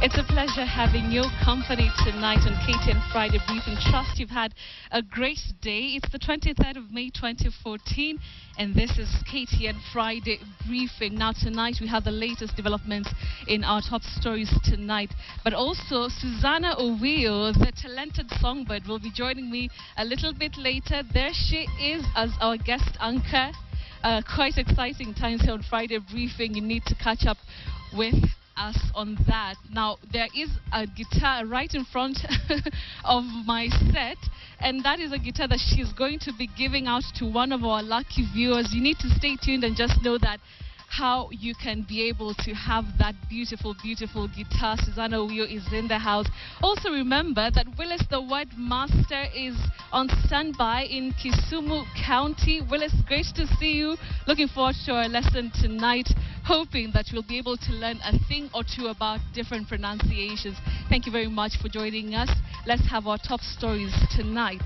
It's a pleasure having your company tonight on KTN Friday Briefing. Trust you've had a great day. It's the 23rd of May 2014 and this is KTN Friday Briefing. Now tonight we have the latest developments in our top stories tonight. But also Susanna Owio, the talented songbird, will be joining me a little bit later. There she is as our guest anchor. Quite exciting times here on Friday Briefing. You need to catch up with us on that. Now there is a guitar right in front of my set, and that is a guitar that she's going to be giving out to one of our lucky viewers. You need to stay tuned and just know that how you can be able to have that beautiful guitar. Susanna Owio is in the house. Also remember that Willis the Word Master is on standby in Kisumu County. Willis, great to see you. Looking forward to our lesson tonight, hoping that you'll be able to learn a thing or two about different pronunciations. Thank you very much for joining us. Let's have our top stories tonight.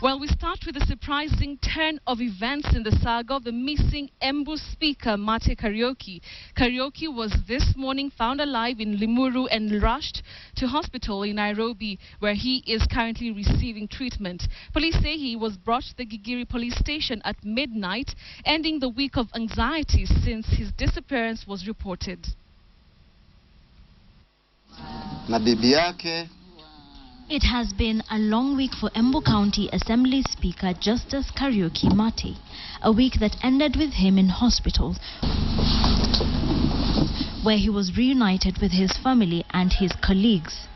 Well, we start with a surprising turn of events in the saga of the missing Embu speaker, Mate Kariuki. Kariuki was this morning found alive in Limuru and rushed to hospital in Nairobi, where he is currently receiving treatment. Police say he was brought to the Gigiri police station at midnight, ending the week of anxiety since his disappearance was reported. Na bibi yake. It has been a long week for Embu County Assembly Speaker Justice Kariuki Mate, a week that ended with him in hospital, where he was reunited with his family and his colleagues,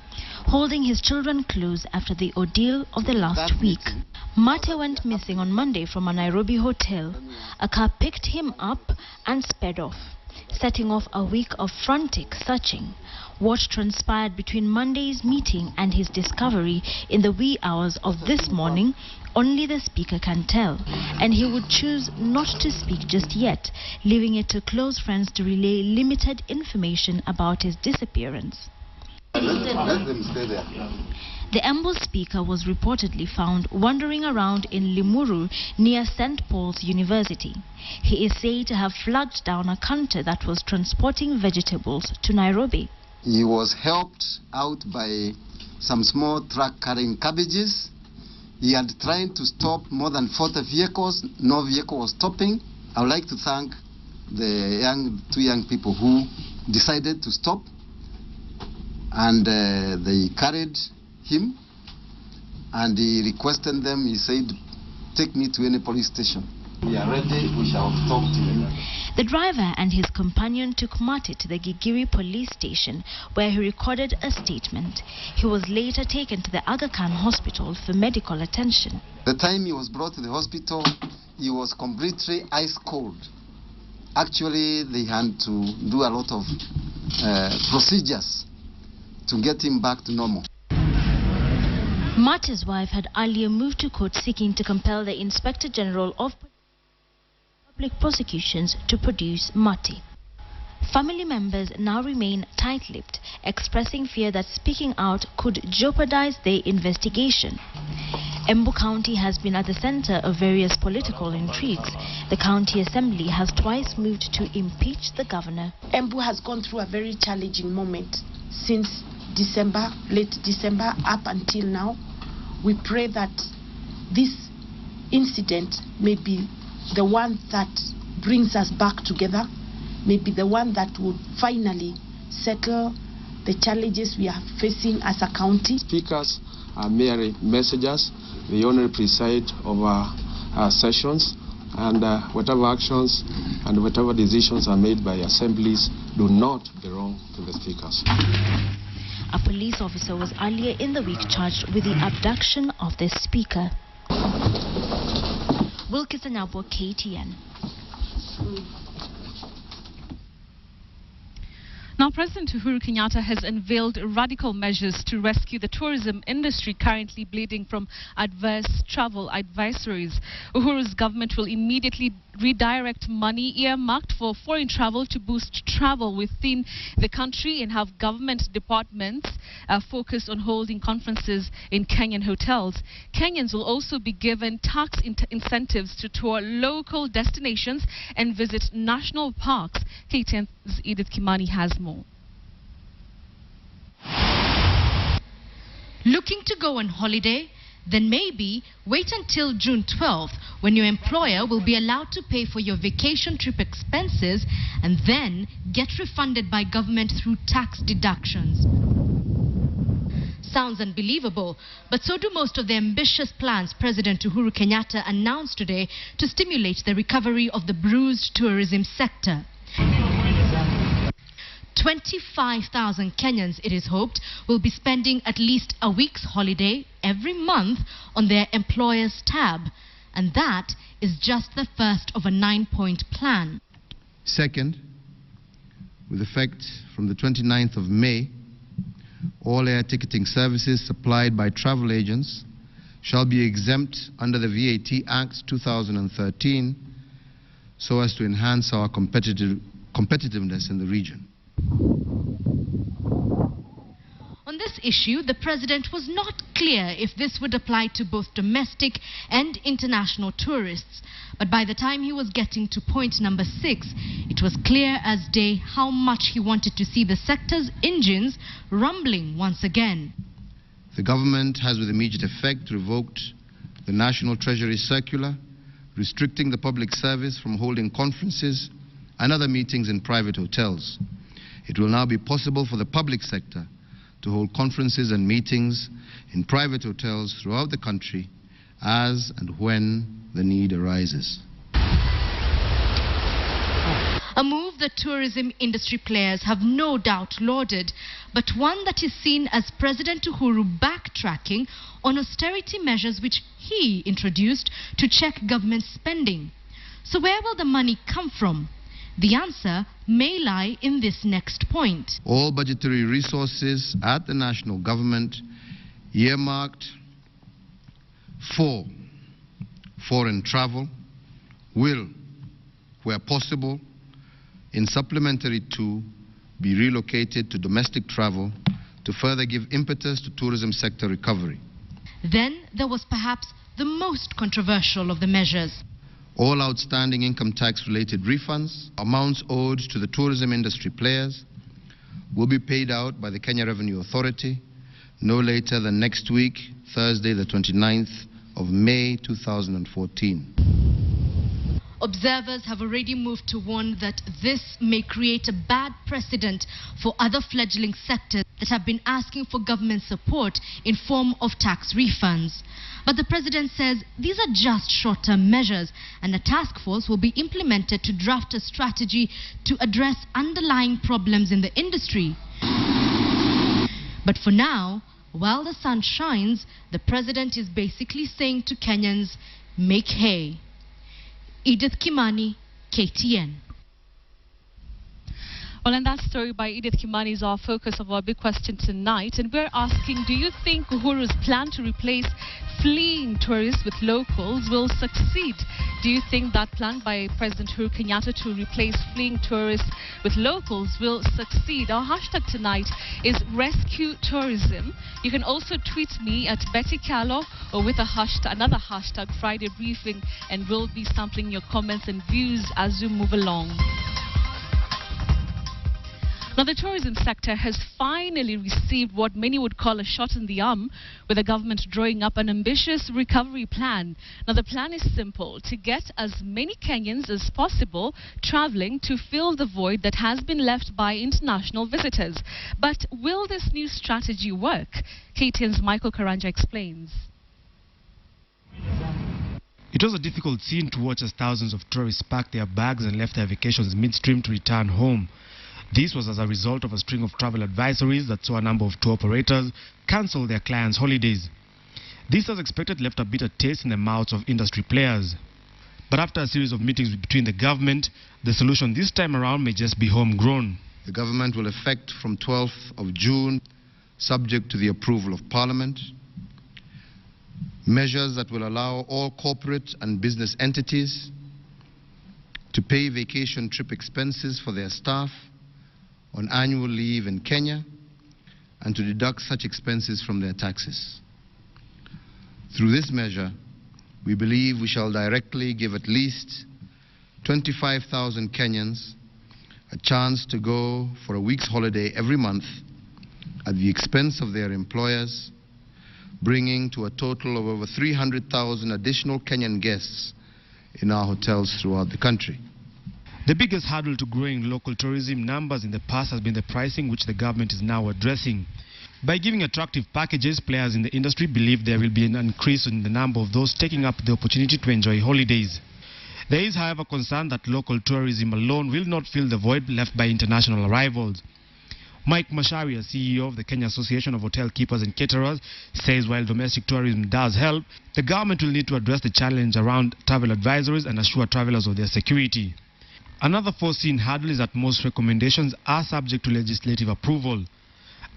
holding his children close after the ordeal of the last week. Mate went missing on Monday from a Nairobi hotel. A car picked him up and sped off, setting off a week of frantic searching. What transpired between Monday's meeting and his discovery in the wee hours of this morning, only the speaker can tell, and he would choose not to speak just yet, leaving it to close friends to relay limited information about his disappearance. Let them stay there. The Embu speaker was reportedly found wandering around in Limuru near St. Paul's University. He is said to have flagged down a canter that was transporting vegetables to Nairobi. He was helped out by some small truck carrying cabbages. He had tried to stop more than 40 vehicles. No vehicle was stopping. I would like to thank the two young people who decided to stop, and they carried him, and he requested them. He said, take me to any police station. We are ready. We shall talk to you. The driver and his companion took Mate to the Gigiri police station, where he recorded a statement. He was later taken to the Aga Khan hospital for medical attention. The time he was brought to the hospital, he was completely ice cold. Actually, they had to do a lot of procedures to get him back to normal. Mate's wife had earlier moved to court seeking to compel the Inspector General of Public Prosecutions to produce Mate. Family members now remain tight-lipped, expressing fear that speaking out could jeopardize their investigation. Embu County has been at the center of various political intrigues. The county assembly has twice moved to impeach the governor. Embu has gone through a very challenging moment since December, late December, up until now. We pray that this incident may be the one that brings us back together, may be the one that would finally settle the challenges we are facing as a county. Speakers are merely messengers. They only preside over our sessions, and whatever actions and whatever decisions are made by assemblies do not belong to the speakers. A police officer was earlier in the week charged with the abduction of the speaker. Wilkison Nyabo, KTN. Now, President Uhuru Kenyatta has unveiled radical measures to rescue the tourism industry currently bleeding from adverse travel advisories. Uhuru's government will immediately redirect money earmarked for foreign travel to boost travel within the country and have government departments focus on holding conferences in Kenyan hotels. Kenyans will also be given tax incentives to tour local destinations and visit national parks. KTN's Edith Kimani has more. Looking to go on holiday? Then maybe wait until June 12th when your employer will be allowed to pay for your vacation trip expenses and then get refunded by government through tax deductions. Sounds unbelievable, but so do most of the ambitious plans President Uhuru Kenyatta announced today to stimulate the recovery of the bruised tourism sector. 25,000 Kenyans, it is hoped, will be spending at least a week's holiday every month on their employer's tab. And that is just the first of a 9-point plan. Second, with effect from the 29th of May, all air ticketing services supplied by travel agents shall be exempt under the VAT Act 2013 so as to enhance our competitiveness in the region. On this issue, the president was not clear if this would apply to both domestic and international tourists. But by the time he was getting to point number 6, it was clear as day how much he wanted to see the sector's engines rumbling once again. The government has with immediate effect revoked the National Treasury Circular restricting the public service from holding conferences and other meetings in private hotels. It will now be possible for the public sector to hold conferences and meetings in private hotels throughout the country as and when the need arises. A move that tourism industry players have no doubt lauded, but one that is seen as President Uhuru backtracking on austerity measures which he introduced to check government spending. So where will the money come from? The answer may lie in this next point. All budgetary resources at the national government earmarked for foreign travel will, where possible, in supplementary to, be relocated to domestic travel to further give impetus to tourism sector recovery. Then there was perhaps the most controversial of the measures. All outstanding income tax-related refunds, amounts owed to the tourism industry players, will be paid out by the Kenya Revenue Authority no later than next week, Thursday, the 29th of May 2014. Observers have already moved to warn that this may create a bad precedent for other fledgling sectors that have been asking for government support in form of tax refunds. But the president says these are just short-term measures and a task force will be implemented to draft a strategy to address underlying problems in the industry. But for now, while the sun shines, the president is basically saying to Kenyans, make hay. Edith Kimani, KTN. Well, and that story by Edith Kimani is our focus of our big question tonight. And we're asking, do you think Uhuru's plan to replace fleeing tourists with locals will succeed? Do you think that plan by President Uhuru Kenyatta to replace fleeing tourists with locals will succeed? Our hashtag tonight is Rescue Tourism. You can also tweet me at Betty Callow or with another hashtag Friday Briefing, and we'll be sampling your comments and views as we move along. Now, the tourism sector has finally received what many would call a shot in the arm, with the government drawing up an ambitious recovery plan. Now, the plan is simple: to get as many Kenyans as possible traveling to fill the void that has been left by international visitors. But will this new strategy work? KTN's Michael Karanja explains. It was a difficult scene to watch as thousands of tourists packed their bags and left their vacations midstream to return home. This was as a result of a string of travel advisories that saw a number of tour operators cancel their clients' holidays. This, as expected, left a bitter taste in the mouths of industry players. But after a series of meetings between the government, the solution this time around may just be homegrown. The government will effect from 12th of June, subject to the approval of Parliament, measures that will allow all corporate and business entities to pay vacation trip expenses for their staff on annual leave in Kenya and to deduct such expenses from their taxes. Through this measure, we believe we shall directly give at least 25,000 Kenyans a chance to go for a week's holiday every month at the expense of their employers bringing to a total of over 300,000 additional Kenyan guests in our hotels throughout the country. The biggest hurdle to growing local tourism numbers in the past has been the pricing, which the government is now addressing. By giving attractive packages, players in the industry believe there will be an increase in the number of those taking up the opportunity to enjoy holidays. There is, however, concern that local tourism alone will not fill the void left by international arrivals. Mike Masharia, CEO of the Kenya Association of Hotel Keepers and Caterers, says while domestic tourism does help, the government will need to address the challenge around travel advisories and assure travelers of their security. Another foreseen hurdle is that most recommendations are subject to legislative approval.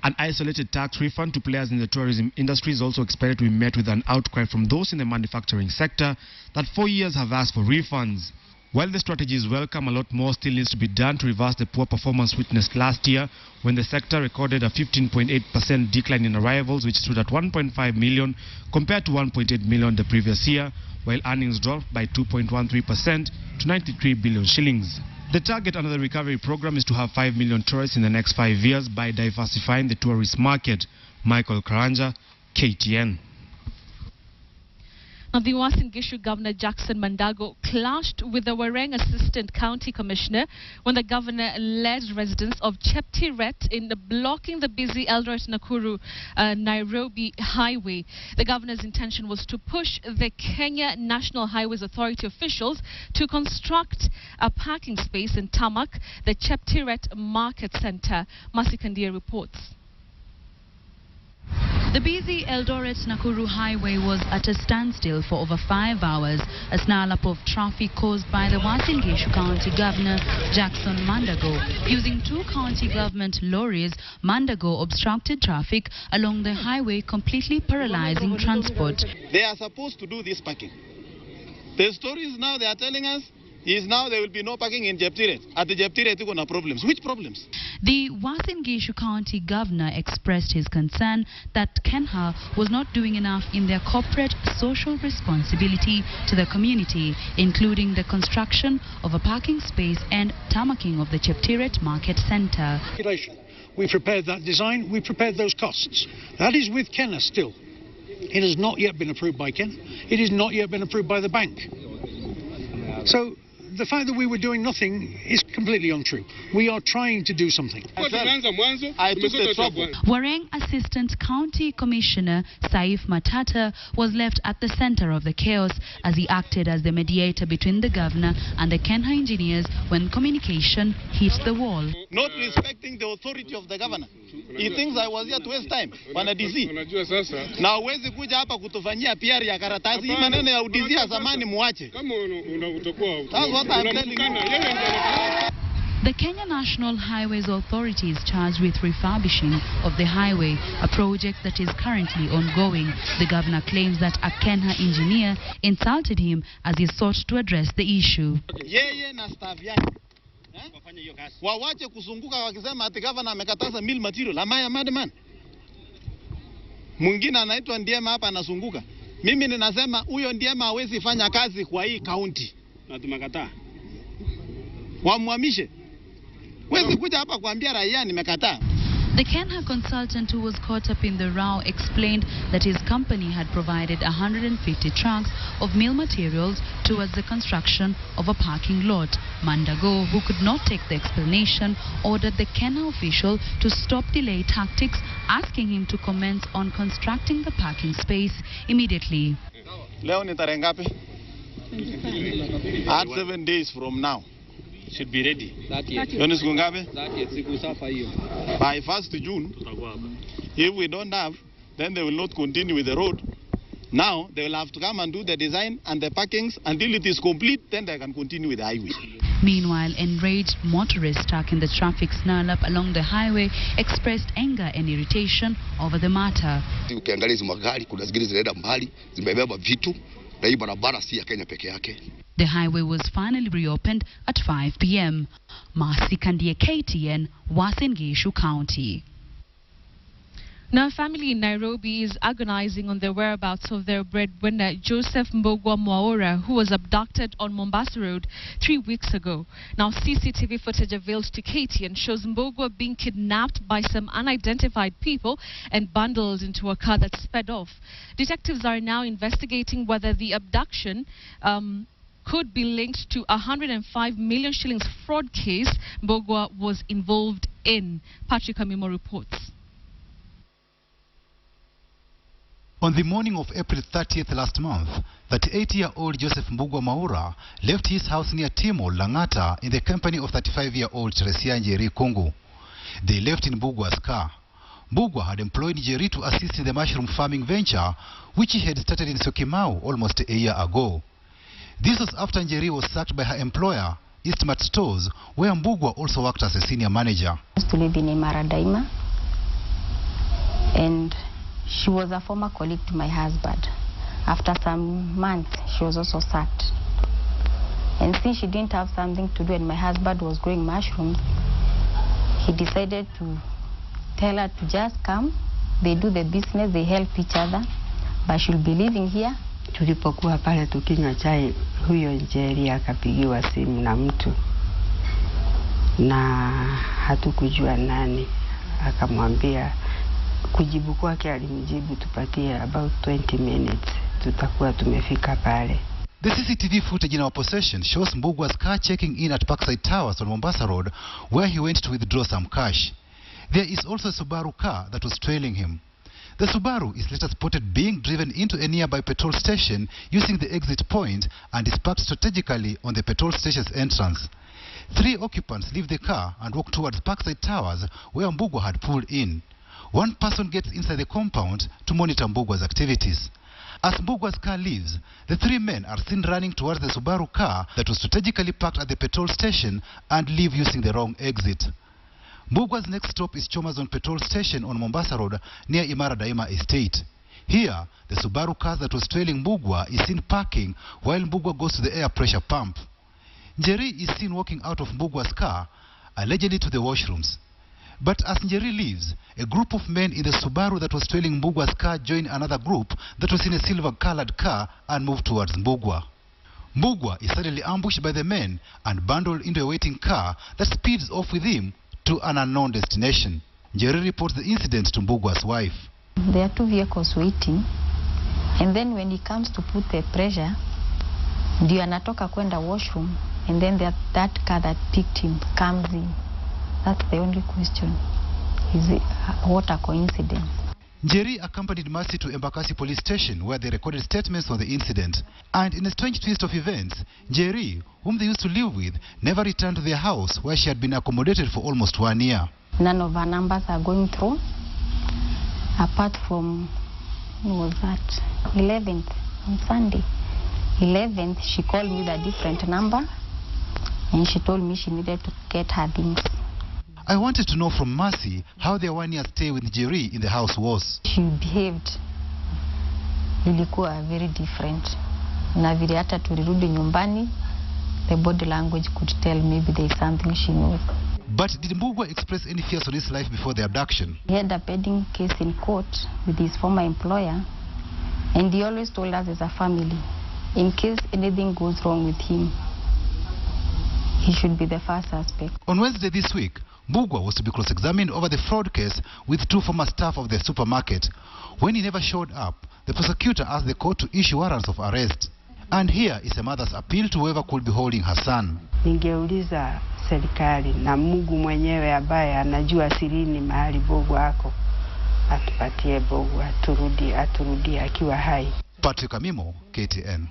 An isolated tax refund to players in the tourism industry is also expected to be met with an outcry from those in the manufacturing sector that for years have asked for refunds. While the strategy is welcome, a lot more still needs to be done to reverse the poor performance witnessed last year when the sector recorded a 15.8% decline in arrivals, which stood at 1.5 million compared to 1.8 million the previous year, while earnings dropped by 2.13% to 93 billion shillings. The target under the recovery program is to have 5 million tourists in the next 5 years by diversifying the tourist market. Michael Karanja, KTN. Now, the Uasin Gishu Governor Jackson Mandago clashed with the Wareng Assistant County Commissioner when the governor led residents of Cheptiret in blocking the busy Eldoret-Nakuru Nairobi highway. The governor's intention was to push the Kenya National Highways Authority officials to construct a parking space in Tamak, the Cheptiret Market Center. Masikandia reports. The busy Eldoret-Nakuru highway was at a standstill for over 5 hours, a snarl-up of traffic caused by the Uasin Gishu County Governor Jackson Mandago. Using 2 county government lorries, Mandago obstructed traffic along the highway, completely paralyzing transport. They are supposed to do this parking. The stories now they are telling us is now there will be no parking in Cheptiret. At the Cheptiret, there are problems. Which problems? The Uasin Gishu County Governor expressed his concern that Kenha was not doing enough in their corporate social responsibility to the community, including the construction of a parking space and tamaking of the Cheptiret Market Center. We prepared that design, we prepared those costs. That is with Kenha still. It has not yet been approved by Kenha. It has not yet been approved by the bank. So the fact that we were doing nothing is completely untrue. We are trying to do something. Wareng Assistant County Commissioner Saif Matata was left at the center of the chaos as he acted as the mediator between the governor and the Kenha engineers when communication hit the wall. Not respecting the authority of the governor. He thinks I was here to waste time. Wana DC. Na uwezi kuja hapa kutufanyia PR ya karatasi. Hii maneno ya UDC ya zamani muache. That's what I'm telling you. The Kenya National Highways Authority is charged with refurbishing of the highway, a project that is currently ongoing. The governor claims that a Kenha engineer insulted him as he sought to address the issue. Yeye na staff yake wawache kuzunguka wakisema ati governor amekataza mill material. Am I a madman? Mwingine anaitwa Ndiema hapa anazunguka. Mimi ninasema huyo Ndiema hawezi fanya kazi kwa hii county. Na tumekataa. Wamhamishe. Wezi kuja hapa kuambia raia nimekataa. The Kenha consultant who was caught up in the row explained that his company had provided 150 trucks of mill materials towards the construction of a parking lot. Mandago, who could not take the explanation, ordered the Kenha official to stop delay tactics, asking him to commence on constructing the parking space immediately. Leo ni tarehe ngapi? At 7 days from now. Should be ready. By 1st June, if we don't have, then they will not continue with the road. Now, they will have to come and do the design and the parkings until it is complete, then they can continue with the highway. Meanwhile, enraged motorists stuck in the traffic snarl-up along the highway expressed anger and irritation over the matter. Ukiangalia hizo magari kuna zingine zinaenda mbali, zimebeba vitu. The highway was finally reopened at 5 p.m. Masikandia, KTN, Uasin Gishu County. Now, a family in Nairobi is agonizing on the whereabouts of their breadwinner, Joseph Mbogwa Mwaura, who was abducted on Mombasa Road 3 weeks ago. Now, CCTV footage availed to KTN shows Mbogwa being kidnapped by some unidentified people and bundled into a car that sped off. Detectives are now investigating whether the abduction could be linked to a 105 million shillings fraud case Mbogwa was involved in. Patrick Amimo reports. On the morning of April 30th last month, 38-year-old Joseph Mbogwa Mwaura left his house near Timol, Langata, in the company of 35-year-old Teresia Njeri Kungu. They left in Mbogwa's car. Mbogwa had employed Njeri to assist in the mushroom farming venture, which he had started in Syokimau almost a year ago. This was after Njeri was sacked by her employer, Eastmart Stores, where Mbogwa also worked as a senior manager. I used to live in Maradaima, and she was a former colleague to my husband. After some months, she was also sacked. And since she didn't have something to do and my husband was growing mushrooms, he decided to tell her to just come. They do the business, they help each other, but she'll be living here. Tulipokuwa pale tukinywa chai, huyo Njeri akapigiwa simu na mtu na hatukujua nani, akamwambia kujibu kwake alimjibu tupatie about 20 minutes tutakuwa tumefika pale. The CCTV footage in our possession shows Mbogwa's car checking in at Parkside Towers on Mombasa Road, where he went to withdraw some cash. There is also a Subaru car that was trailing him. The Subaru is later spotted being driven into a nearby petrol station using the exit point and is parked strategically on the petrol station's entrance. 3 occupants leave the car and walk towards Parkside Towers, where Mbogwa had pulled in. One person gets inside the compound to monitor Mbogwa's activities. As Mbogwa's car leaves, the 3 men are seen running towards the Subaru car that was strategically parked at the petrol station and leave using the wrong exit. Mbogwa's next stop is Chomazon Petrol Station on Mombasa Road near Imara Daima Estate. Here, the Subaru car that was trailing Mbogwa is seen parking while Mbogwa goes to the air pressure pump. Njeri is seen walking out of Mbogwa's car, allegedly to the washrooms. But as Njeri leaves, a group of men in the Subaru that was trailing Mbogwa's car join another group that was in a silver-colored car and move towards Mbogwa. Mbogwa is suddenly ambushed by the men and bundled into a waiting car that speeds off with him to an unknown destination. Njeri reports the incident to Mbogwa's wife. There are 2 vehicles waiting, and then when he comes to put the pressure, ndio anatoka kwenda washroom, and then that car that picked him comes in. That's the only question. Is it what a coincidence? Njeri accompanied Mercy to Embakasi police station where they recorded statements on the incident. And in a strange twist of events, Njeri, whom they used to live with, never returned to their house where she had been accommodated for almost 1 year. None of her numbers are going through, apart from, when was that? 11th, on Sunday. 11th, she called me with a different number, and she told me she needed to get her things. I wanted to know from Mercy how their 1-year stay with Njeri in the house was. She behaved ilikuwa very different. Na vile hata tulirudi nyumbani, the body language could tell maybe there is something she knows. But did Mbogwa express any fears on his life before the abduction? He had a pending case in court with his former employer, and he always told us as a family, in case anything goes wrong with him, he should be the first suspect. On Wednesday this week, Mbogwa was to be cross-examined over the fraud case with 2 former staff of the supermarket. When he never showed up, the prosecutor asked the court to issue warrants of arrest. And here is a mother's appeal to whoever could be holding her son. Ningeuliza serikali na Mungu mwenyewe ambaye anajua sirini mahali Mbogwa ako, atupatie Mbogwa aturudi akiwa hai. Patrick Amimo, KTN.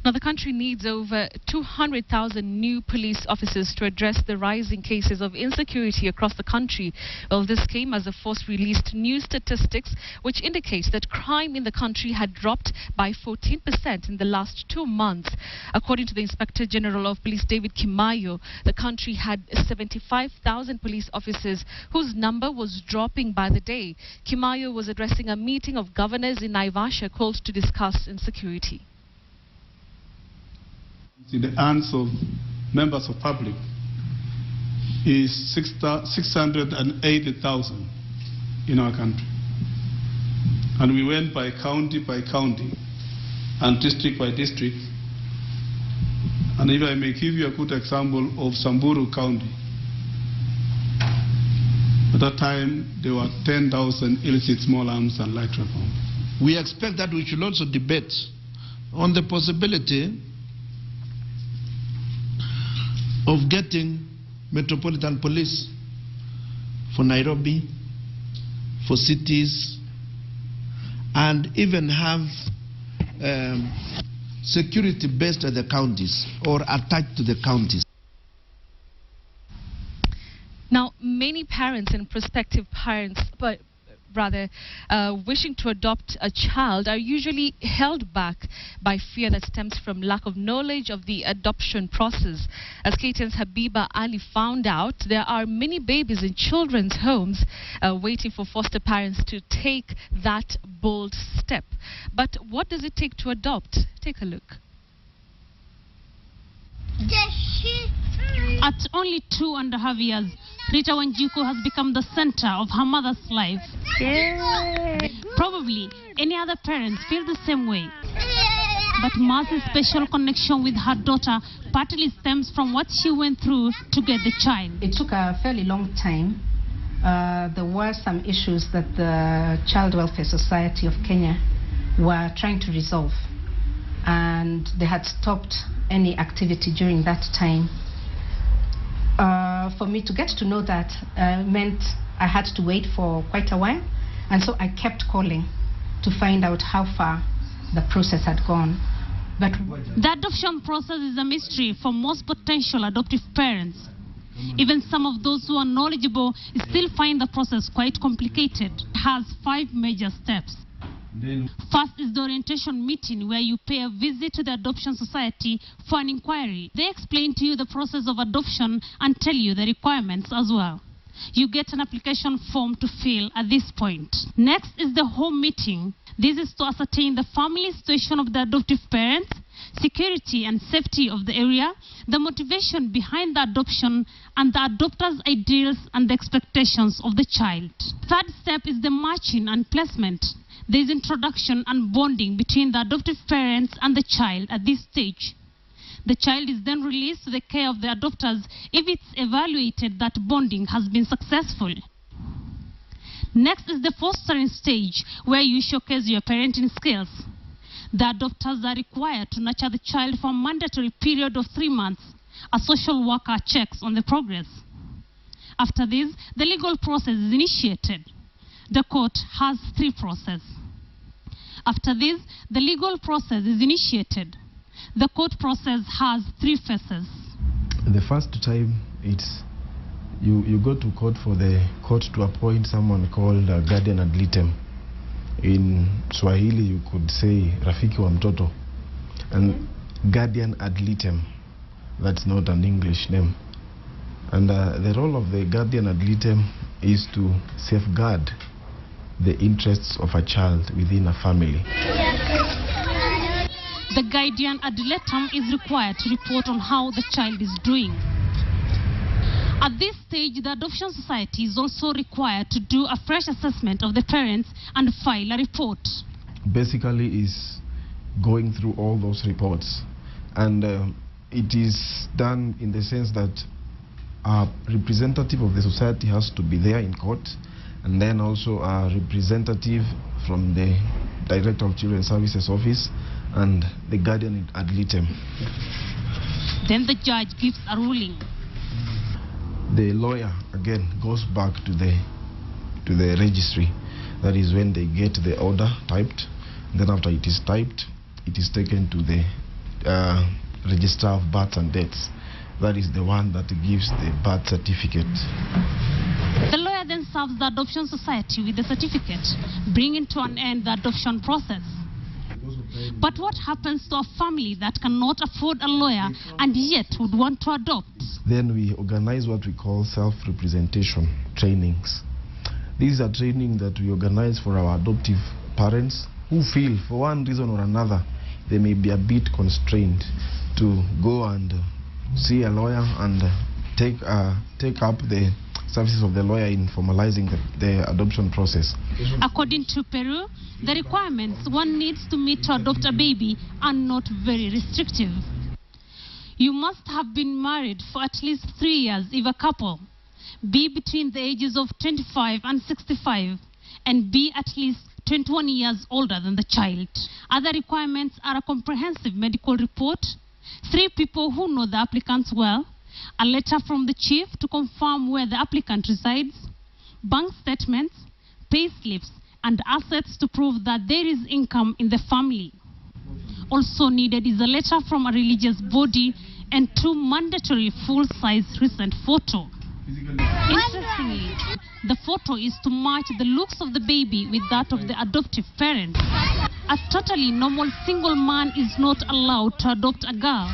Now, the country needs over 200,000 new police officers to address the rising cases of insecurity across the country. Well, this came as the force released new statistics which indicates that crime in the country had dropped by 14% in the last 2 months. According to the Inspector General of Police, David Kimayo, the country had 75,000 police officers whose number was dropping by the day. Kimayo was addressing a meeting of governors in Naivasha called to discuss insecurity. In the hands of members of public is 680,000. in our country. And we went by county and district by district. And if I may give you a good example of Samburu County, at that time there were 10,000 illicit small arms and light weapons. We expect that we should also debate on the possibility of getting Metropolitan Police for Nairobi, for cities, and even have security based at the counties or attached to the counties. Now, many parents and prospective parents, but rather wishing to adopt a child, are usually held back by fear that stems from lack of knowledge of the adoption process. As KTN's Habiba Ali found out, there are many babies in children's homes waiting for foster parents to take that bold step. But what does it take to adopt? Take a look. At only 2.5 years, Rita Wanjiku has become the center of her mother's life. Probably any other parents feel the same way. But Marcy's special connection with her daughter partly stems from what she went through to get the child. It took a fairly long time. There were some issues that the Child Welfare Society of Kenya were trying to resolve, and they had stopped any activity during that time. For me to get to know that meant I had to wait for quite a while, and so I kept calling to find out how far the process had gone. But the adoption process is a mystery for most potential adoptive parents. Even some of those who are knowledgeable still find the process quite complicated. It has 5 major steps. First is the orientation meeting, where you pay a visit to the Adoption Society for an inquiry. They explain to you the process of adoption and tell you the requirements as well. You get an application form to fill at this point. Next is the home meeting. This is to ascertain the family situation of the adoptive parents, security and safety of the area, the motivation behind the adoption, and the adopter's ideals and the expectations of the child. Third step is the matching and placement. There is introduction and bonding between the adoptive parents and the child at this stage. The child is then released to the care of the adopters if it's evaluated that bonding has been successful. Next is the fostering stage, where you showcase your parenting skills. The adopters are required to nurture the child for a mandatory period of 3 months. A social worker checks on the progress. After this, the legal process is initiated. The court has 3 processes. After this, the legal process is initiated. The court process has 3 phases. The first time, it's you go to court for the court to appoint someone called a guardian ad litem. In Swahili, you could say rafiki wa mtoto. And guardian ad litem, that's not an English name. And the role of the guardian ad litem is to safeguard the interests of a child within a family. The guardian ad litem is required to report on how the child is doing. At this stage, the Adoption Society is also required to do a fresh assessment of the parents and file a report. Basically is going through all those reports, and it is done in the sense that a representative of the society has to be there in court, and then also a representative from the Director of Children's Services Office and the guardian ad litem. Then the judge gives a ruling. The lawyer again goes back to the registry. That is when they get the order typed. Then after it is typed, it is taken to the registrar of births and deaths. That is the one that gives the birth certificate. The lawyer then serves the Adoption Society with the certificate, bringing to an end the adoption process. But what happens to a family that cannot afford a lawyer and yet would want to adopt? Then we organize what we call self-representation trainings. These are training that we organize for our adoptive parents who feel, for one reason or another, they may be a bit constrained to go and see a lawyer and take up the services of the lawyer in formalizing the adoption process. According to Peru, the requirements one needs to meet to adopt a baby are not very restrictive. You must have been married for at least 3 years if a couple, be between the ages of 25 and 65, and be at least 21 years older than the child. Other requirements are a comprehensive medical report, 3 people who know the applicants well, a letter from the chief to confirm where the applicant resides, bank statements, pay slips, and assets to prove that there is income in the family. Also needed is a letter from a religious body and 2 mandatory full-size recent photos. Interestingly, the photo is to match the looks of the baby with that of the adoptive parent. A totally normal single man is not allowed to adopt a girl.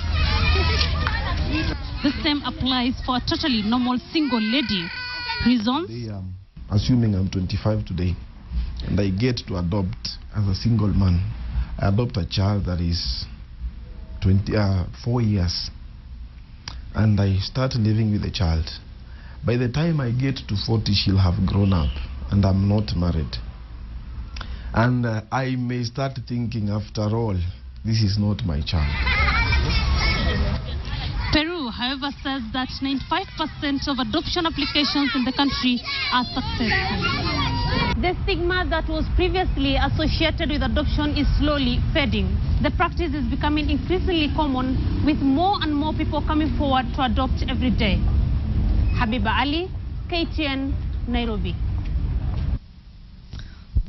The same applies for a totally normal single lady. Reasons? Assuming I'm 25 today, and I get to adopt as a single man, I adopt a child that is 4 years, and I start living with the child. By the time I get to 40, she'll have grown up, and I'm not married. And I may start thinking, after all, this is not my child. Peru, however, says that 95% of adoption applications in the country are successful. The stigma that was previously associated with adoption is slowly fading. The practice is becoming increasingly common, with more and more people coming forward to adopt every day. Habiba Ali, KTN, Nairobi.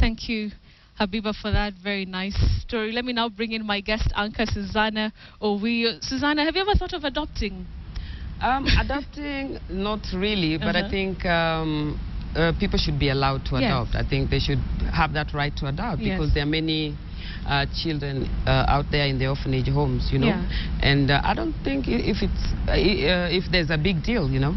Thank you, Habiba, for that very nice story. Let me now bring in my guest anchor, Susanna Owiyo. Susanna, have you ever thought of adopting? Adopting, not really, but I think people should be allowed to adopt. I think they should have that right to adopt because there are many children out there in the orphanage homes, you know, and I don't think if there's a big deal, you know,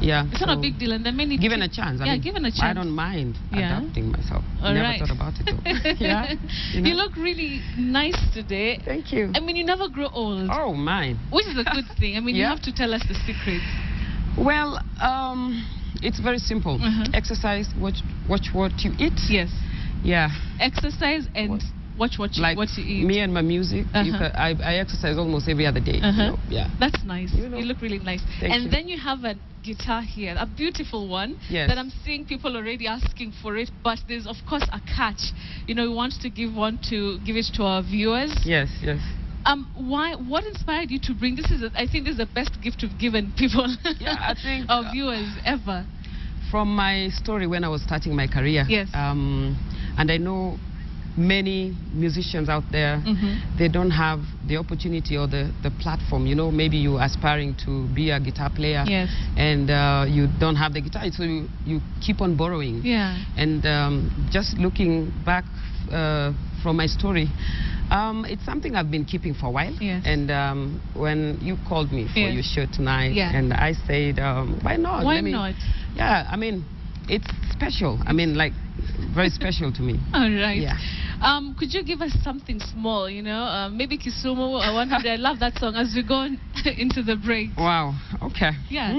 it's not a big deal, and there are many given a chance. I mean, given a chance, I don't mind adopting myself. Never thought about it though. You look really nice today. Thank you. I mean, you never grow old. Oh my, which is a good thing. I mean, you have to tell us the secrets. Well, it's very simple. Exercise, watch what you eat. Yes. Yeah. Exercise and watch what you eat. Me and my music, I exercise almost every other day. You know? Yeah. That's nice. You look really nice. Thank you. Then you have a guitar here, a beautiful one that I'm seeing people already asking for it, but there's of course a catch. You know, we want to give it to our viewers. Yes, yes. What inspired you to bring this? I think this is the best gift you've given people. Yeah, I think our viewers ever. From my story when I was starting my career. Yes. And I know many musicians out there, they don't have the opportunity or the platform. You know, maybe you're aspiring to be a guitar player, and you don't have the guitar, so you keep on borrowing. Yeah. And just looking back from my story, it's something I've been keeping for a while. Yes. And when you called me for your show tonight, and I said, why not? Why not? Yeah, I mean, it's special. I mean, like, very special to me. All right. Yeah. Could you give us something small, you know, maybe Kisumu 100? I love that song as we go into the break. Wow, okay. Yeah.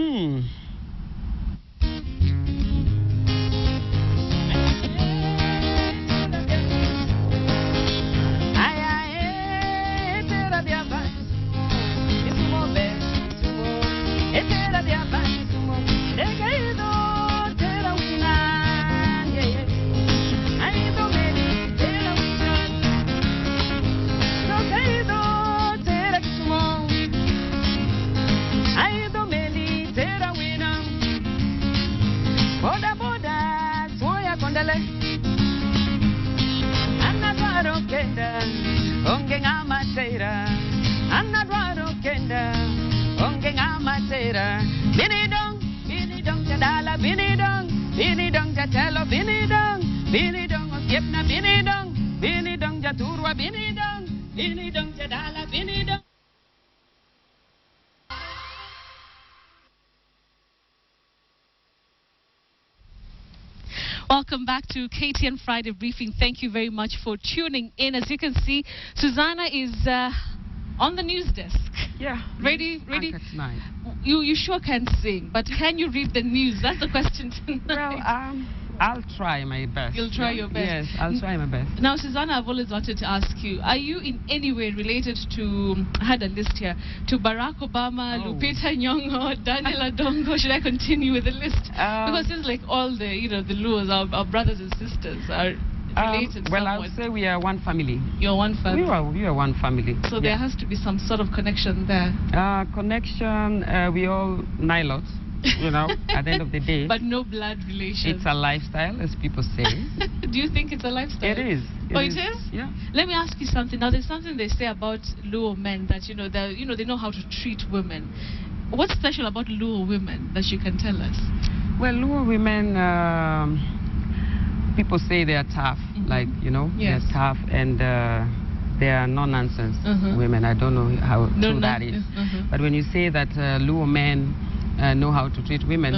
Welcome back to KTN Friday Briefing. Thank you very much for tuning in. As you can see, Susanna is On the news desk. Yeah. Ready? Anchor tonight. You sure can sing, but can you read the news? That's the question tonight. Well, I'll try my best. You'll try your best. Yes, I'll try my best. Now, Susanna, I've always wanted to ask you, are you in any way related to, I had a list here, to Barack Obama, Lupita Nyong'o, Daniel Adongo? Should I continue with the list? Because it's like all the, the Luos, our brothers and sisters are related well, somewhat. I'll say we are one family. You're one family? We are one family. So there has to be some sort of connection there. Connection, we all Nilots. At the end of the day. But no blood relation. It's a lifestyle, as people say. Do you think it's a lifestyle? It is. It is? Yeah. Let me ask you something. Now, there's something they say about Luo men that, they know how to treat women. What's special about Luo women that you can tell us? Well, Luo women, people say they are tough. Like, yes. They're tough and they are no-nonsense women. I don't know how true that is. But when you say that Luo men know how to treat women.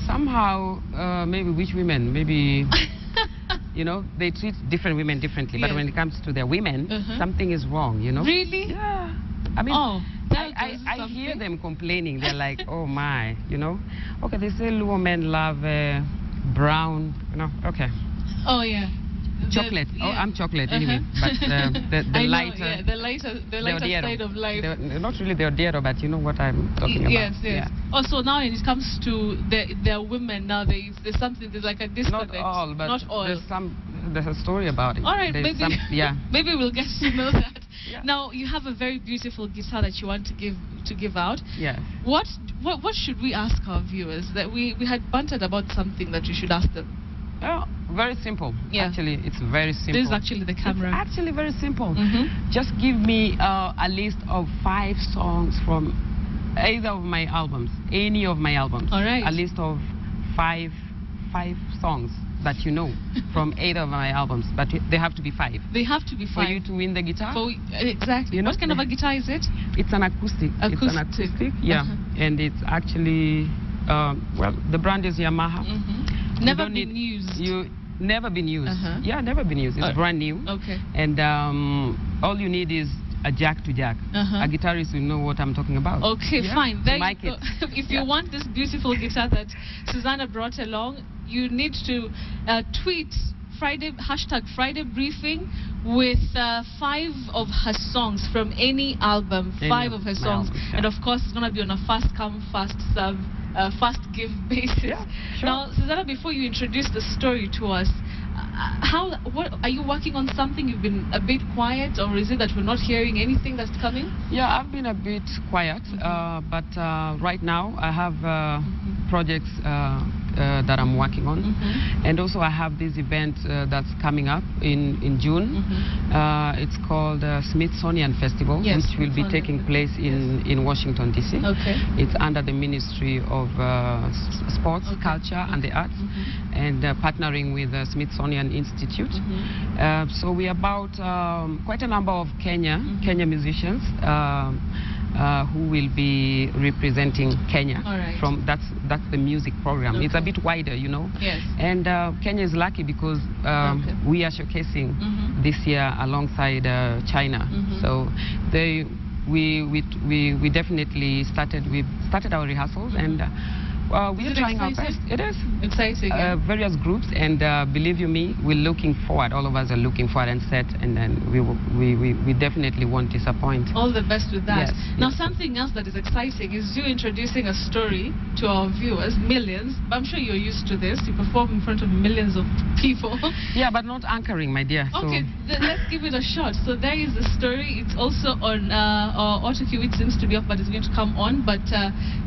Somehow, maybe which women? Maybe, they treat different women differently. Yes. But when it comes to their women, something is wrong, Really? Yeah. I mean, I hear them complaining. They're like, oh my, Okay, they say Luo men love brown, okay. Oh, yeah. Chocolate. Oh, I'm chocolate anyway. But the lighter, the lighter side of life. Not really the Odero, but you know what I'm talking about. Yes. Yeah. Also, now when it comes to their women, now there's something. There's like a disconnect. Not all, but not all. There's a story about it. All right, maybe. Maybe we'll get to know that. Yeah. Now you have a very beautiful guitar that you want to give out. Yes. What should we ask our viewers? That we had bantered about something that we should ask them. Oh, very simple. Yeah. Actually, it's very simple. This is actually the camera. It's actually very simple. Just give me a list of 5 songs from either of my albums, any of my albums. All right. A list of 5 songs that you know from either of my albums, but they have to be 5. They have to be 5 for you to win the guitar. Exactly. What kind of a guitar is it? It's an acoustic. It's an acoustic. Yeah, and it's actually the brand is Yamaha. Never been used. Never been used. Yeah, never been used. It's brand new. Okay. And all you need is a jack to jack. A guitarist will know what I'm talking about. Okay, fine. There you go. If you Yeah. want this beautiful guitar that Susanna brought along, you need to tweet #Friday Briefing with 5 of her songs from any album. 5 of her songs. And of course, it's going to be on a fast come, fast serve, fast give basis. Yeah, sure. Now, Susanna, before you introduce the story to us, what are you working on? Something? You've been a bit quiet, or is it that we're not hearing anything that's coming? Yeah, I've been a bit quiet, but right now I have projects that I'm working on, and also I have this event that's coming up in June. It's called Smithsonian Festival, which will be taking place in Washington DC. Okay. It's under the Ministry of Sports, Culture and the Arts, and partnering with the Smithsonian Institute. So we are about quite a number of Kenya musicians who will be representing Kenya. All right. From that's the music program. It's a bit wider, you know. Yes. And Kenya is lucky because we are showcasing this year alongside China. So we definitely started our rehearsals and. We are trying our best. It is exciting. Various groups, and believe you me, we're looking forward. All of us are looking forward and set, and then we definitely won't disappoint. All the best with that. Yes, now, something else that is exciting is you introducing a story to our viewers, millions. But I'm sure you're used to this. You perform in front of millions of people. Yeah, but not anchoring, my dear. Okay, let's give it a shot. So there is the story. It's also on AutoCue, which seems to be off, but it's going to come on. But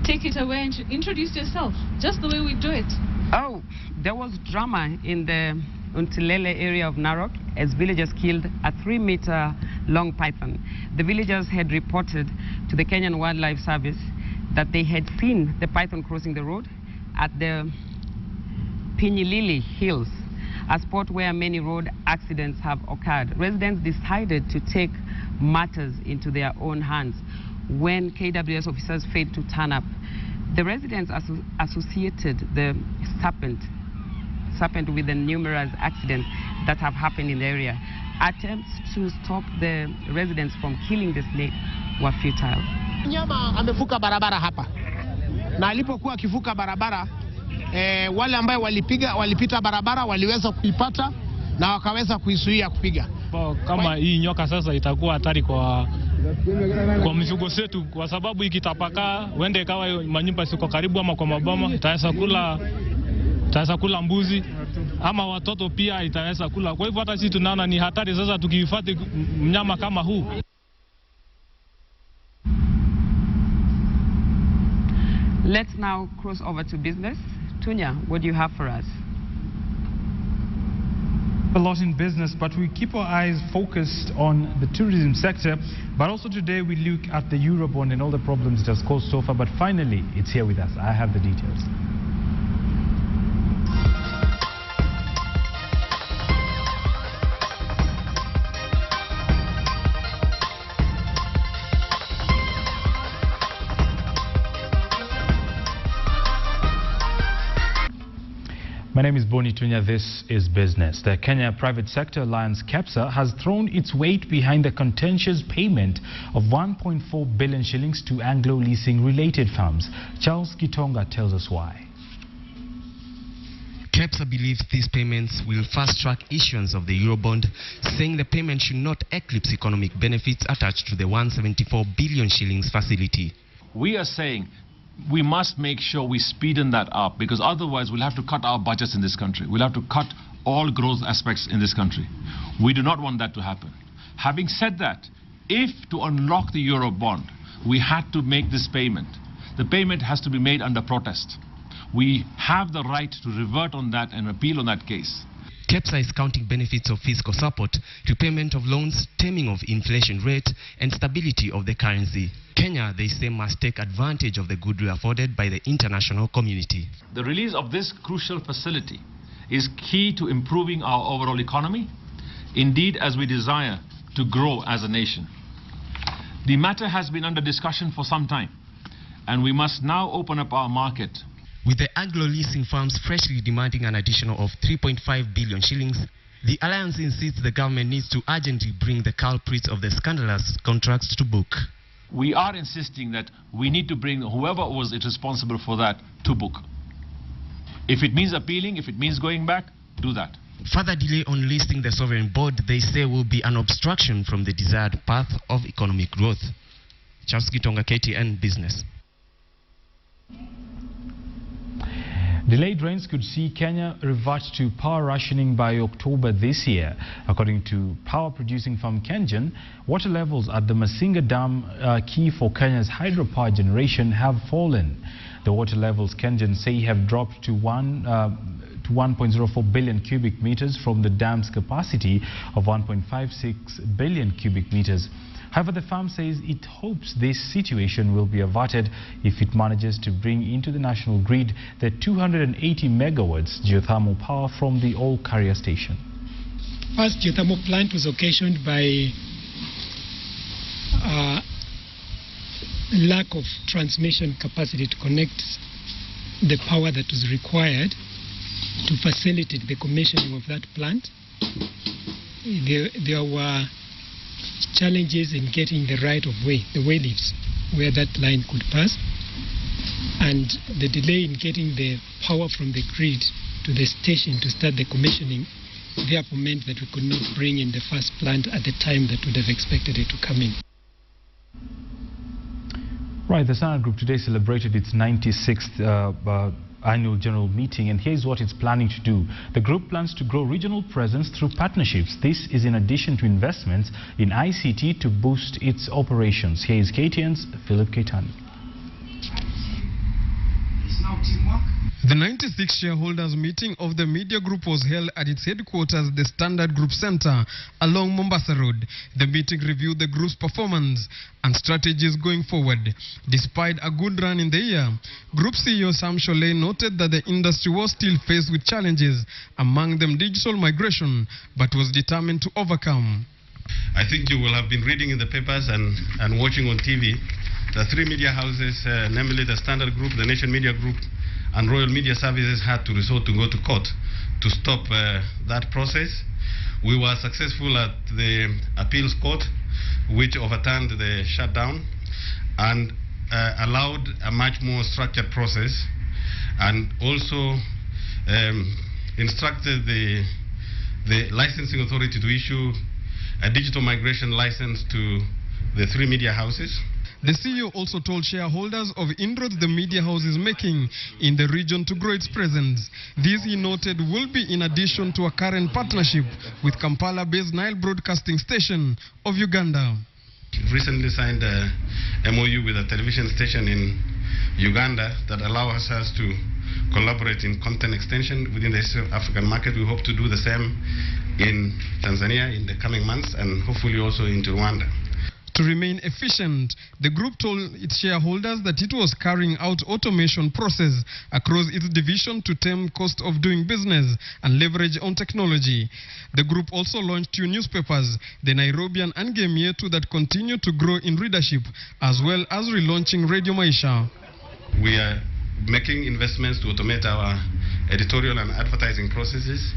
take it away and introduce yourself, just the way we do it. Oh, there was drama in the Untilele area of Narok as villagers killed a 3-meter long python. The villagers had reported to the Kenyan Wildlife Service that they had seen the python crossing the road at the Pinyilili Hills, a spot where many road accidents have occurred. Residents decided to take matters into their own hands when KWS officers failed to turn up. The residents associated the serpent with the numerous accidents that have happened in the area. attempts to stop the residents from killing the snake were futile. Mnyama amevuka barabara hapa, na alipokuwa akivuka barabara wale ambao walipita barabara waliweza kuipata na wakaweza kuizuia kupiga. Kama hii nyoka sasa itakuwa hatari kwa mifugo zetu, kwa sababu ikitapakaa wende kawa manyumba siko karibu ama kwa maboma itaweza kula mbuzi ama watoto pia itaweza kula. Kwa hivyo hata sisi tunaona ni hatari sasa tukihifadhi mnyama kama huu. Let's now cross over to business. Tunya, what do you have for us? A lot in business, but we keep our eyes focused on the tourism sector. But also today we look at the Eurobond and all the problems it has caused so far. But finally, it's here with us. I have the details. My name is Boni Tunya. This is business. The Kenya Private Sector Alliance KEPSA has thrown its weight behind the contentious payment of 1.4 billion shillings to Anglo leasing related firms. Charles Kitonga tells us why. KEPSA believes these payments will fast-track issuance of the Eurobond, saying the payment should not eclipse economic benefits attached to the 174 billion shillings facility. We are saying we must make sure we speeden that up, because otherwise we'll have to cut our budgets in this country. We'll have to cut all growth aspects in this country. We do not want that to happen. Having said that, if to unlock the Eurobond, we had to make this payment, the payment has to be made under protest. We have the right to revert on that and appeal on that case. KEPSA is counting benefits of fiscal support, repayment of loans, taming of inflation rate, and stability of the currency. Kenya, they say, must take advantage of the goodwill afforded by the international community. The release of this crucial facility is key to improving our overall economy, indeed as we desire to grow as a nation. The matter has been under discussion for some time, and we must now open up our market. With the Anglo leasing firms freshly demanding an additional of 3.5 billion shillings, the alliance insists the government needs to urgently bring the culprits of the scandalous contracts to book. We are insisting that we need to bring whoever was responsible for that to book. If it means appealing, if it means going back, do that. Further delay on listing the sovereign board, they say, will be an obstruction from the desired path of economic growth. Charles Kitonga, KTN Business. Delayed rains could see Kenya revert to power rationing by October this year. According to power-producing firm KenGen, water levels at the Masinga Dam, key for Kenya's hydropower generation, have fallen. The water levels, KenGen say, have dropped to 1.04 billion cubic meters from the dam's capacity of 1.56 billion cubic meters. However, the firm says it hopes this situation will be averted if it manages to bring into the national grid the 280 megawatts geothermal power from the old carrier station. First geothermal plant was occasioned by lack of transmission capacity to connect the power that was required to facilitate the commissioning of that plant. There were challenges in getting the right of way, the way leaves, where that line could pass, and the delay in getting the power from the grid to the station to start the commissioning therefore meant that we could not bring in the first plant at the time that would have expected it to come in. Right, the Standard Group today celebrated its 96th annual general meeting, and here's what it's planning to do. The group plans to grow regional presence through partnerships. This is in addition to investments in ICT to boost its operations. Here is KTN's Philip Keitani. The 96th shareholders meeting of the media group was held at its headquarters, the Standard Group Center, along Mombasa Road. The meeting reviewed the group's performance and strategies going forward. Despite a good run in the year, Group CEO Sam Sholay noted that the industry was still faced with challenges, among them digital migration, but was determined to overcome. I think you will have been reading in the papers and watching on TV. The three media houses, namely the Standard Group, the Nation Media Group, and Royal Media Services, had to resort to go to court to stop that process. We were successful at the appeals court, which overturned the shutdown and allowed a much more structured process, and also instructed the licensing authority to issue a digital migration license to the 3 media houses. The CEO also told shareholders of inroads the media house is making in the region to grow its presence. This, he noted, will be in addition to a current partnership with Kampala-based Nile Broadcasting Station of Uganda. We've recently signed a MOU with a television station in Uganda that allows us to collaborate in content extension within the African market. We hope to do the same in Tanzania in the coming months, and hopefully also into Rwanda. To remain efficient, the group told its shareholders that it was carrying out automation process across its division to tame cost of doing business and leverage on technology. The group also launched 2 newspapers, the Nairobian and Gemietu, that continue to grow in readership, as well as relaunching Radio Maisha. We are making investments to automate our editorial and advertising processes,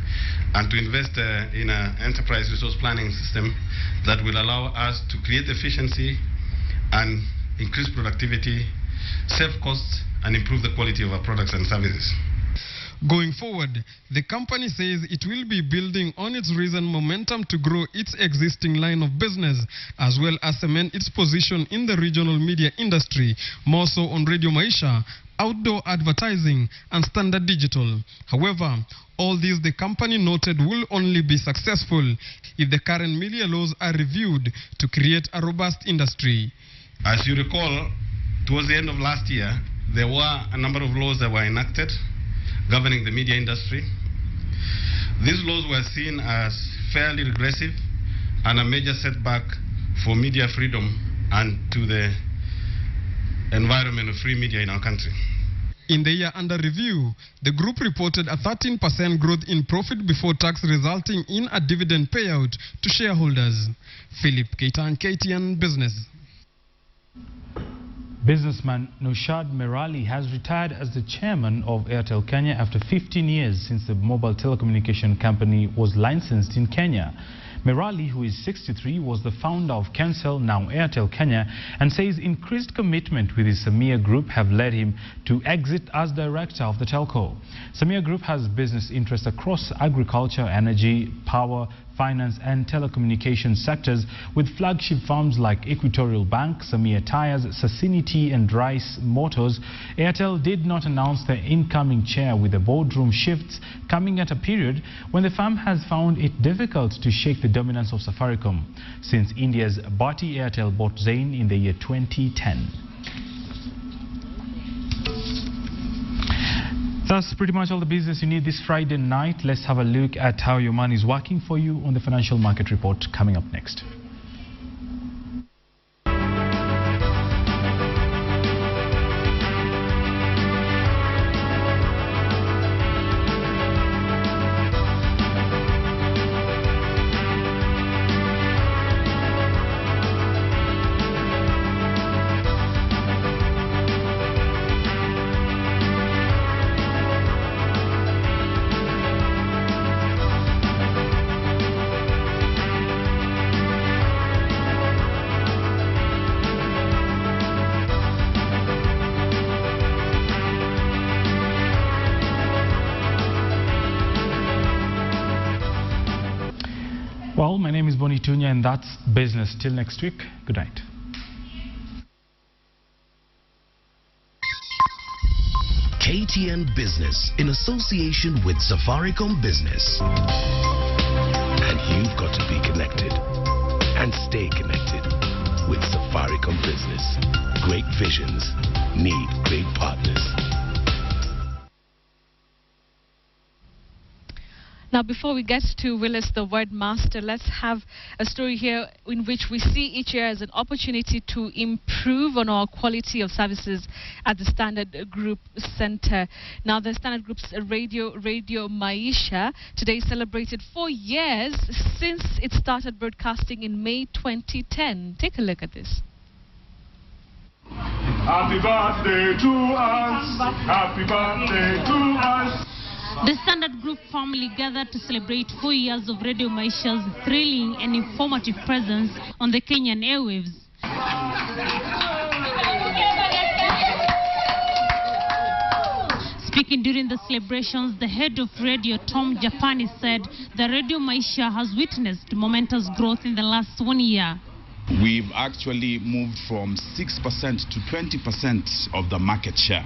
and to invest in an enterprise resource planning system that will allow us to create efficiency and increase productivity, save costs, and improve the quality of our products and services. Going forward, the company says it will be building on its recent momentum to grow its existing line of business, as well as cement its position in the regional media industry, more so on Radio Maisha, outdoor advertising, and standard digital. However, all these, the company noted, will only be successful if the current media laws are reviewed to create a robust industry. As you recall, towards the end of last year, there were a number of laws that were enacted governing the media industry. These laws were seen as fairly regressive and a major setback for media freedom and to the environment of free media in our country. In the year under review, the group reported a 13% growth in profit before tax, resulting in a dividend payout to shareholders. Philip Keitan, KTN Business. Businessman Naushad Merali has retired as the chairman of Airtel Kenya after 15 years since the mobile telecommunication company was licensed in Kenya. Merali, who is 63, was the founder of Kensel, now Airtel Kenya, and says increased commitment with his Samia Group have led him to exit as director of the telco. Samia Group has business interests across agriculture, energy, power, finance and telecommunication sectors, with flagship firms like Equatorial Bank, Samia Tires, Sasinity and Rice Motors. Airtel did not announce their incoming chair, with the boardroom shifts coming at a period when the firm has found it difficult to shake the dominance of Safaricom since India's Bharti Airtel bought Zain in the year 2010. That's pretty much all the business you need this Friday night. Let's have a look at how your money is working for you on the Financial Market Report coming up next. Well, my name is Boni Tunya and that's business. Till next week, good night. KTN Business in association with Safaricom Business. And you've got to be connected and stay connected with Safaricom Business. Great visions need great partners. Now, before we get to Willis, the word master, let's have a story here in which we see each year as an opportunity to improve on our quality of services at the Standard Group Center. Now, the Standard Group's Radio Maisha today celebrated 4 years since it started broadcasting in May 2010. Take a look at this. Happy birthday to us. Happy birthday to us. The Standard Group family gathered to celebrate 4 years of Radio Maisha's thrilling and informative presence on the Kenyan airwaves. Speaking during the celebrations, the head of radio, Tom Japani, said that Radio Maisha has witnessed momentous growth in the last 1 year. We've actually moved from 6% to 20% of the market share.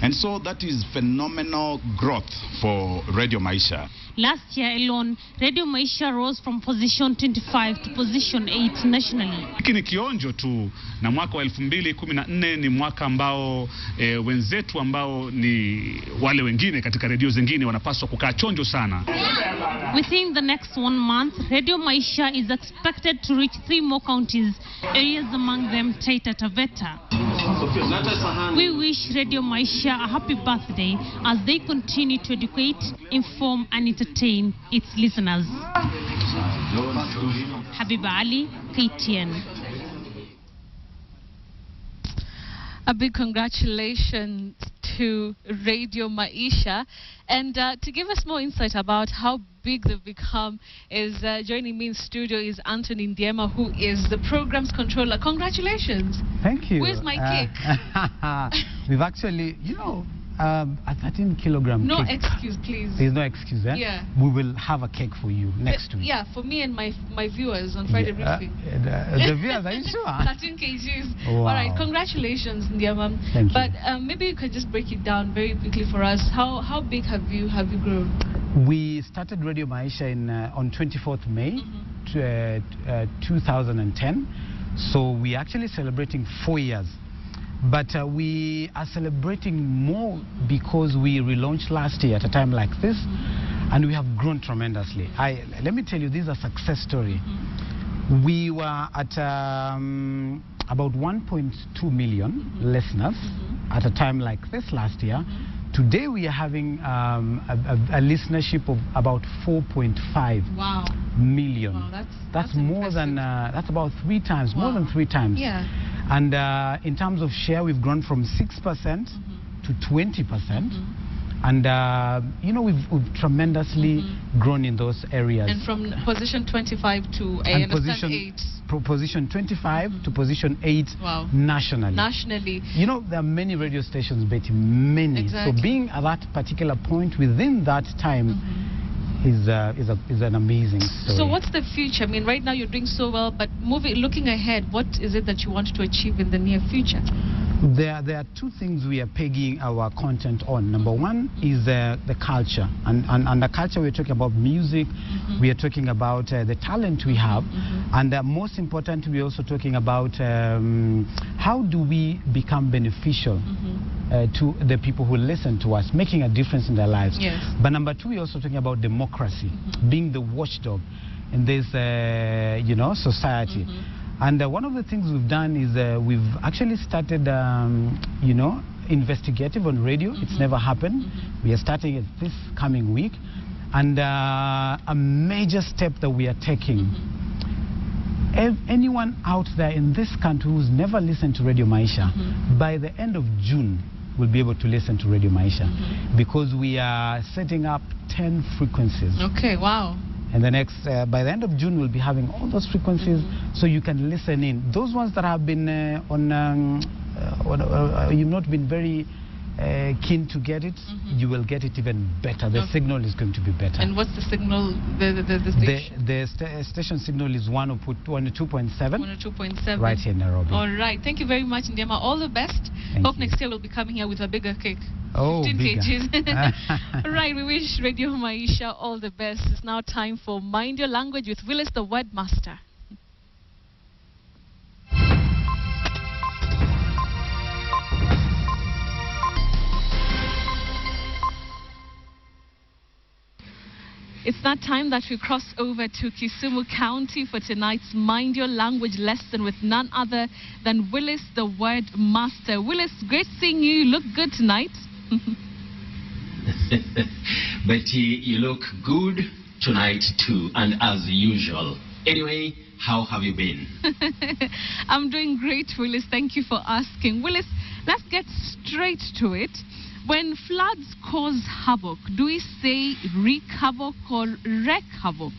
And so that is phenomenal growth for Radio Maisha. Last year alone, Radio Maisha rose from position 25 to position 8 nationally. Hiki ni kionjo tu, na mwaka wa 2014 ni mwaka ambao wenzetu ambao ni wale wengine katika redio zingine wanapaswa kukaa chonjo sana. Within the next 1 month, Radio Maisha is expected to reach 3 more counties, areas among them Taita Taveta. We wish Radio Maisha a happy birthday as they continue to educate, inform and entertain its listeners. Habiba Ali, KTN. A big congratulations to Radio Maisha. And to give us more insight about how big they've become is joining me in studio is Anthony Ndiema, who is the programs controller. Congratulations. Thank you. Where's my cake? We've actually, a 13 kilogram no cake. Excuse, please. There's no excuse, eh? Yeah. We will have a cake for you next week. Yeah, for me and my viewers on Friday briefing. The viewers, are you sure? 13 kgs. Wow. All right, congratulations, Ndiema. Thank you. But maybe you could just break it down very quickly for us. How big have you grown? We started Radio Maisha on 24th May 2010. So we're actually celebrating 4 years. But we are celebrating more because we relaunched last year at a time like this, and we have grown tremendously. Let me tell you, this is a success story. We were at about 1.2 million listeners at a time like this last year. Today we are having a listenership of about 4.5 million. Wow, that's more than that's about 3 times, more than 3 times. Yeah. And in terms of share, we've grown from 6% to 20%. And we've tremendously grown in those areas. And from position 25 to position 8. Position 25 to position 8 nationally. Nationally. There are many radio stations, Betty, many. Exactly. So being at that particular point within that time is an amazing story. So what's the future? I mean, right now you're doing so well, but looking ahead, what is it that you want to achieve in the near future? There are 2 things we are pegging our content on. Number 1 is the culture. And the culture, we're talking about music, we are talking about the talent we have. And most important, we're also talking about how do we become beneficial to the people who listen to us, making a difference in their lives. Yes. But number 2, we're also talking about democracy, being the watchdog in this society. And one of the things we've done is we've actually started, investigative on radio. It's never happened. We are starting it this coming week. And a major step that we are taking, anyone out there in this country who's never listened to Radio Maisha, by the end of June, will be able to listen to Radio Maisha. Because we are setting up 10 frequencies. Okay, wow. And the next, by the end of June, we'll be having all those frequencies so you can listen in. Those ones that have been you've not been very keen to get it, you will get it even better. The signal is going to be better. And what's the signal, the station? The station signal is 102.7. 102.7. Right here in Nairobi. All right. Thank you very much, Ndiema. All the best. Hope next year we'll be coming here with a bigger cake. 15 kgs. Right, we wish Radio Maisha all the best. It's now time for Mind Your Language with Willis the Word Master. It's that time that we cross over to Kisumu County for tonight's Mind Your Language lesson with none other than Willis the Word Master. Willis, great seeing you. You look good tonight. Betty, you look good tonight too, and as usual. Anyway, how have you been? I'm doing great, Willis. Thank you for asking. Willis, let's get straight to it. When floods cause havoc, do we say wreak havoc or wreak havoc?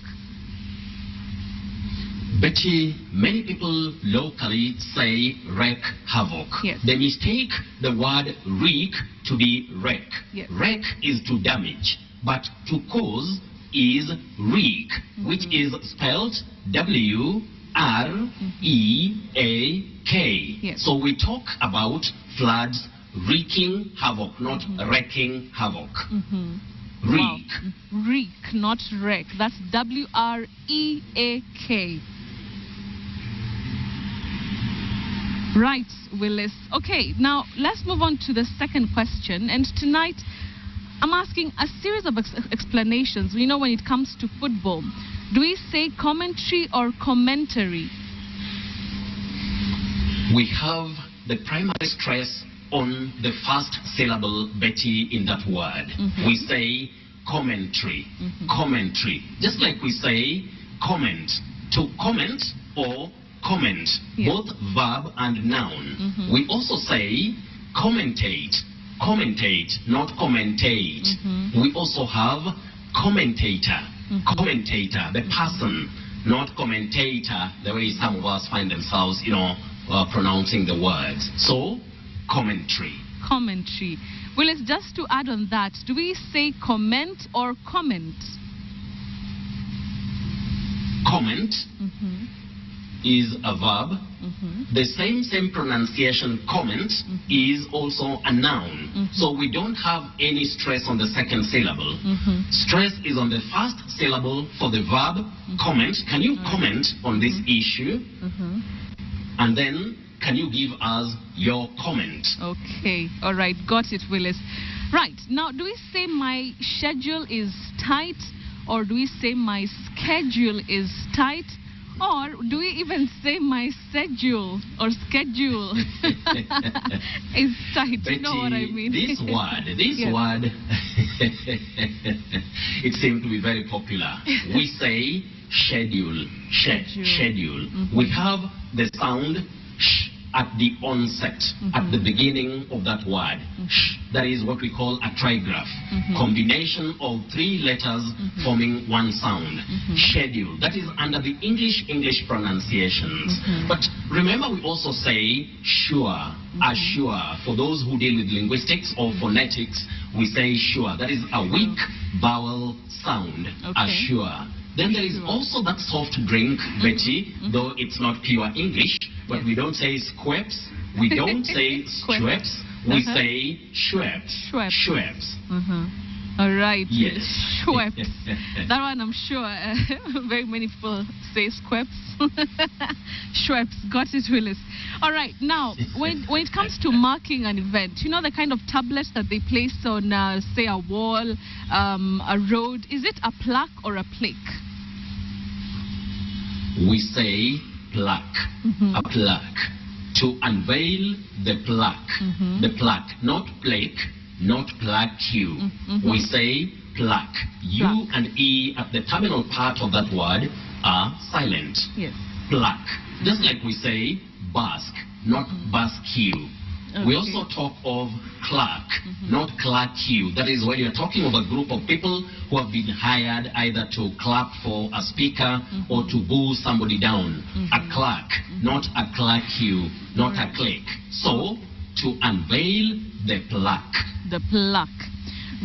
Betty, many people locally say wreak havoc. Yes. They mistake the word wreak to be wreck. Yes. Wreck is to damage, but to cause is wreak, which is spelled W-R-E-A-K. Yes. So we talk about floods wreaking havoc, not wrecking havoc. Wreak. Wow. Wreak, not wreck. That's W-R-E-A-K. Right, Willis. Okay, now let's move on to the second question. And tonight, I'm asking a series of explanations. We know when it comes to football, do we say commentary or commentary? We have the primary stress on the first syllable, Betty, in that word. We say commentary, commentary. Just like we say comment, to comment or comment, both verb and noun. We also say commentate, commentate, not commentate. We also have commentator, commentator, the person, not commentator, the way some of us find themselves, pronouncing the words. So, commentary. Commentary. Willis, just to add on that, do we say comment or comment? Comment is a verb. The same pronunciation, comment, is also a noun. So we don't have any stress on the second syllable. Stress is on the first syllable for the verb comment. Can you comment on this issue? And then, can you give us your comment? Okay, all right, got it, Willis. Right, now, do we say my schedule is tight, or do we say my schedule is tight, or do we even say my schedule or schedule is tight? Betty, you know what I mean? This word, it seems to be very popular. We say schedule, schedule. We have the sound sh at the onset, at the beginning of that word. Sh, that is what we call a trigraph. Combination of three letters forming one sound. Schedule. That is under the English pronunciations. But remember, we also say sure, assure. For those who deal with linguistics or phonetics, we say sure. That is a weak vowel sound. Assure. Then there is also that soft drink, Betty, though it's not pure English, but we don't say squeps, we don't say schweppes, we say Schweppes. Schweppes. All right. Yes. Schweppes. That one I'm sure very many people say squeps. Schweppes. Got it, Willis. All right. Now, when it comes to marking an event, you know the kind of tablets that they place on, say, a wall, a road. Is it a plaque or a plaque? We say plaque. A plaque. To unveil the plaque. The plaque, not plaque, not plaque Q. We say plaque. U and E at the terminal part of that word are silent. Yes. Plaque. Just like we say basque, not basque Q. We also talk of clerk, not clerk Q. That is when you're talking of a group of people who have been hired either to clap for a speaker or to boo somebody down. A clerk, not a clerk Q, not a click. So, to unveil the plaque. The plaque.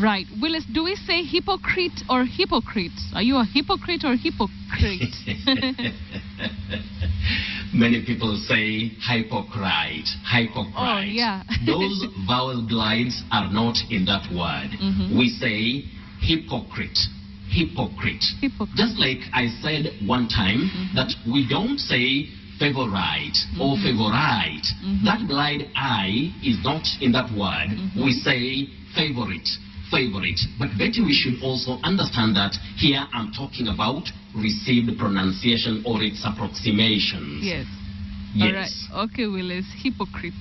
Right. Willis, do we say hypocrite or hypocrite? Are you a hypocrite or hypocrite? Many people say hypocrite, hypocrite. Oh, yeah. Those vowel glides are not in that word. We say hypocrite, hypocrite. Just like I said one time that we don't say favorite or favorite. That glide I is not in that word. We say favorite, favorite. But Betty, we should also understand that here I'm talking about received pronunciation or its approximations. Yes. Yes. All right. Okay, Willis. Hypocrite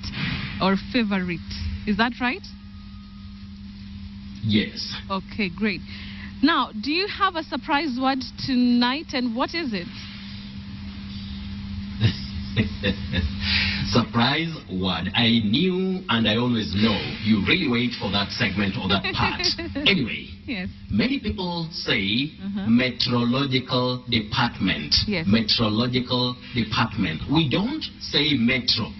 or favorite. Is that right? Yes. Okay, great. Now, do you have a surprise word tonight, and what is it? Surprise word. I knew and I always know you really wait for that segment or that part. Anyway, yes. Many people say meteorological department. Yes. Meteorological department. We don't say metro.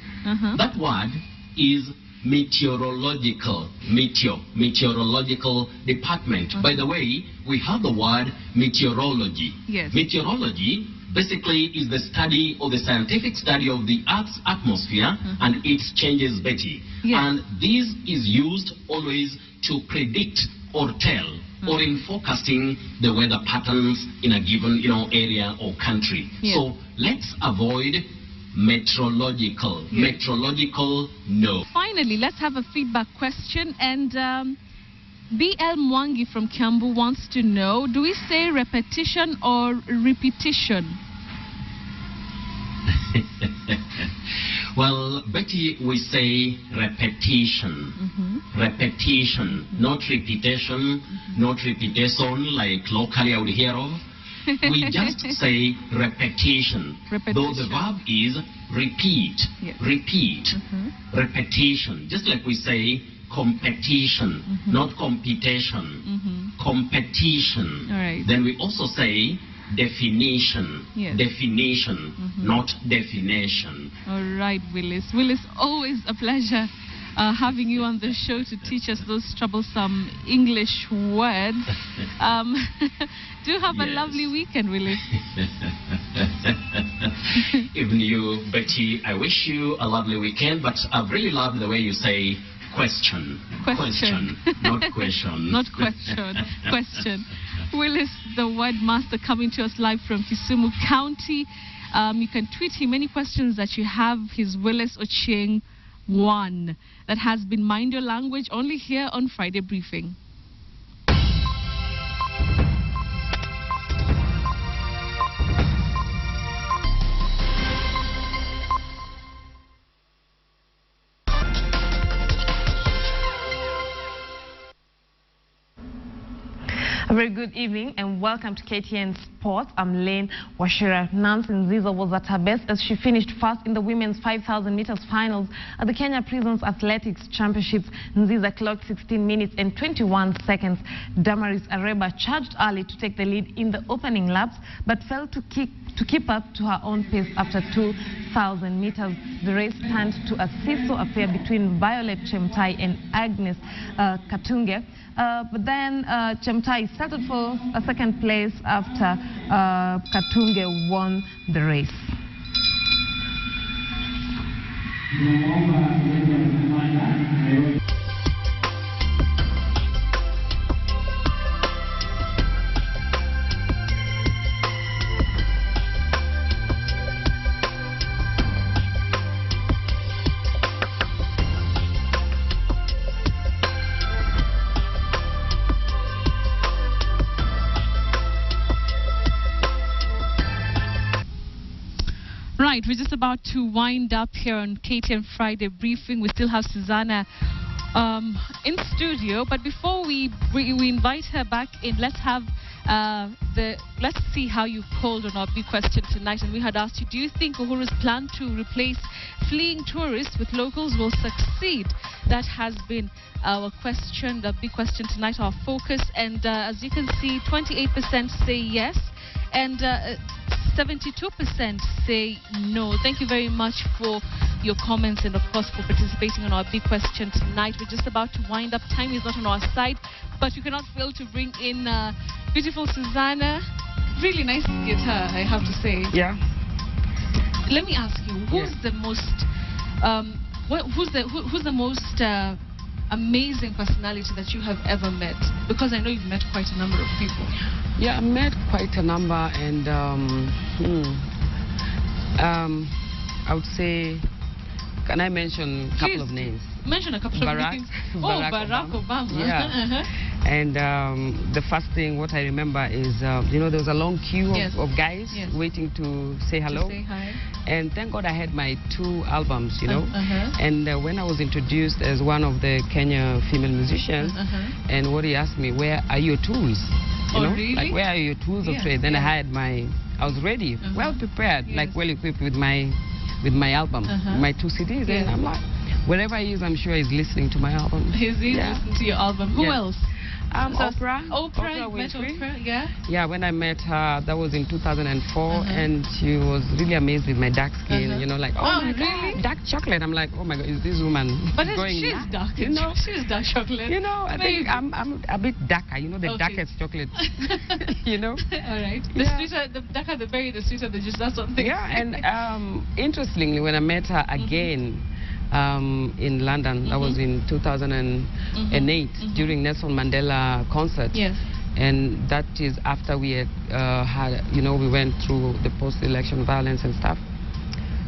That word is meteorological. Meteorological department. By the way, we have the word meteorology. Yes. Meteorology basically is the study or the scientific study of the Earth's atmosphere and its changes, Betty. Yes. And this is used always to predict or tell or in forecasting the weather patterns in a given area or country. Yes. So let's avoid meteorological. Yes. Meteorological, no. Finally, let's have a feedback question. And BL Mwangi from Kiambu wants to know, do we say repetition or repetition? Well, Betty, we say repetition. Repetition, not repetition, not repetition like locally I would hear of. We just say repetition. Though the verb is repeat. Yes. Repeat. Repetition. Just like we say competition, not competition. Competition. All right. Then we also say definition. Yes. Definition, not definition. All right, Willis. Willis, always a pleasure having you on the show to teach us those troublesome English words. Do have a lovely weekend, Willis. Even you, Betty, I wish you a lovely weekend, but I've really loved the way you say question. Question. Not question. Not question. Question. Willis, the word master, coming to us live from Kisumu County. You can tweet him any questions that you have. He's Willis Ochieng 1. That has been Mind Your Language, only here on Friday Briefing. A very good evening and welcome to KTN Sports. I'm Lane Washira. Nancy Nziza was at her best as she finished first in the women's 5,000 meters finals at the Kenya Prisons Athletics Championships. Nziza clocked 16 minutes and 21 seconds. Damaris Areba charged early to take the lead in the opening laps but failed to keep up to her own pace after 2,000 meters. The race turned to a seesaw affair between Violet Chemtai and Agnes Katunge. But then Chemtai settled for a second place after Katunge won the race. Right, we're just about to wind up here on KTN Friday Briefing. We still have Susanna in studio, but before we invite her back in, let's have let's see how you called on our big question tonight. And we had asked you, do you think Uhuru's plan to replace fleeing tourists with locals will succeed? That has been our question, the big question tonight, our focus. And as you can see, 28% say yes and 72% say no. Thank you very much for your comments and of course for participating on our big question tonight. We're just about to wind up. Time is not on our side, but you cannot fail to bring in beautiful Susanna. Really nice guitar, I have to say. Yeah. Let me ask you, who's the most who's the most amazing personality that you have ever met? Because I know you've met quite a number of people. Yeah, I met quite a number, and I would say, can I mention a couple of names? Mention a couple of names. Barack Obama. Yeah. And the first thing, what I remember is, there was a long queue of guys waiting to say hello. To say hi. And thank God I had my 2 albums, And when I was introduced as one of the Kenya female musicians, and what he asked me, where are your tools? Really? Like, where are your tools of trade? Then I was ready, well prepared, like well equipped with my with my album, my 2 CDs, and I'm like, wherever he is, I'm sure he's listening to my album. He's listening to your album. Who else? Oprah. Oprah Winfrey. Yeah. Yeah, when I met her, that was in 2004, and she was really amazed with my dark skin. You know, like, oh my God, dark chocolate. I'm like, oh my God, is this woman going she's nuts? dark. You know, she's dark chocolate. You know, I think I'm a bit darker. You know, the darkest chocolate. You know. All right. The sweeter, the darker the berry, the sweeter the juice. That's something. Yeah, and interestingly, when I met her again. In London, that was in 2008 during Nelson Mandela concert. Yes. And that is after we had, you know, we went through the post-election violence and stuff.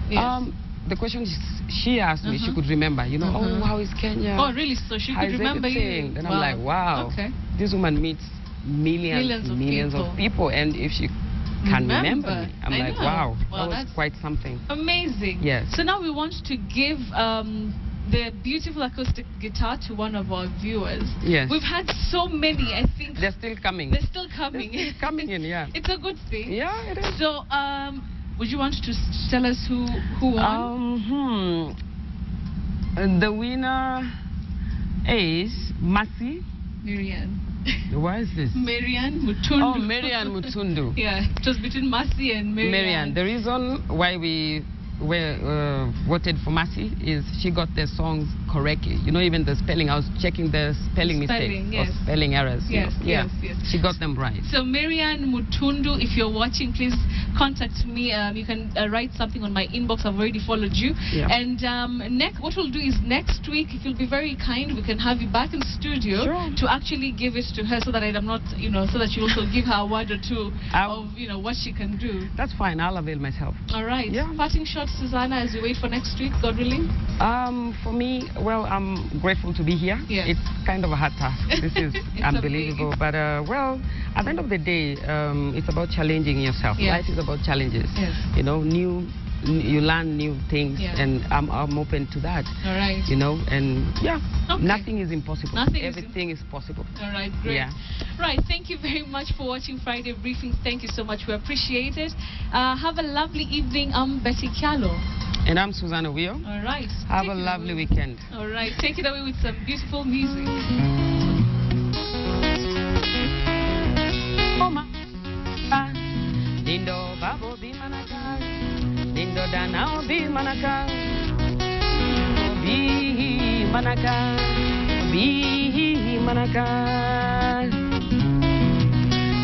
Yes. The question she asked me, she could remember, you know, oh, how is Kenya? Oh, really? So she could remember you? Then I'm like, wow, this woman meets millions of people, and if she can remember me. I'm like, wow, that was quite something. Amazing. Yes. So now we want to give the beautiful acoustic guitar to one of our viewers. Yes. We've had so many, I think. They're still coming. They're still coming. They're still coming in, yeah. It's a good thing. Yeah, it is. So, would you want to tell us who won? The winner is Mercy. Marianne. What is this? Marianne Mutundu. Oh, Marianne Mutundu. Yeah, it was between Mercy and Marianne. The reason why we voted for Mercy is she got the songs correctly. You know, even the spelling, I was checking the spelling mistakes or spelling errors. Yes, yes. She got them right. So Marianne Mutundu, if you're watching, please contact me. You can write something on my inbox. I've already followed you. Yeah. And what we'll do is next week, if you'll be very kind, we can have you back in studio to actually give it to her, so that I'm not, you know, so that you also give her a word or two of, you know, what she can do. That's fine. I'll avail myself. All right. Yeah. Parting shot, Susanna, as we wait for next week, God willing. For me, well, I'm grateful to be here. Yes. It's kind of a hard task. This is unbelievable. But, well, at the end of the day, it's about challenging yourself. Yes. Life is about challenges. Yes. You know, you learn new things, and I'm open to that. All right. You know, and nothing is impossible. Everything is possible. All right, great. Yeah. Right, thank you very much for watching Friday Briefings. Thank you so much. We appreciate it. Have a lovely evening. I'm Betty Kialo. And I'm Susanna Wio. All right. Have a lovely weekend. All right. Take it away with some beautiful music. Dindo babo bi manaka, dindo danao bi manaka, bi manaka, bi manaka.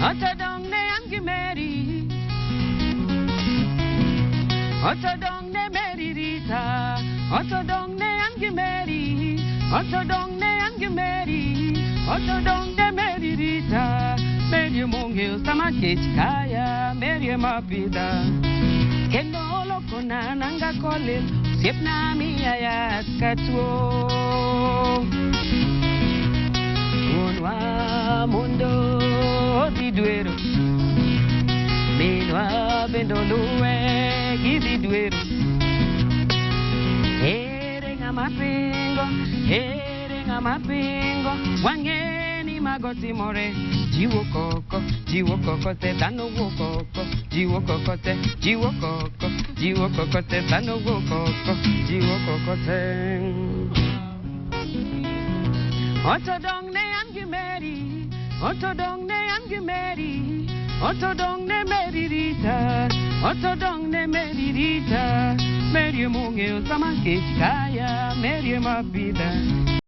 Otodong ne angimeri, otodong ne meririta, otodong ne angimeri, otodong ne angimeri, otodong ne meririta. Merie monge sama kaya merie mapida kendo lokona nanga kole sepna mi ya katwo unwa mundo diduero menwa bendoluwe gididuero erenga mapingo wangeni magoti more jiwo koko te dano wo koko jiwo koko te dano wo koko jiwo koko te otodong ne angimeri otodong ne angimeri otodong ne meririta otodong ne meririta merie munge sama kaya merie mapida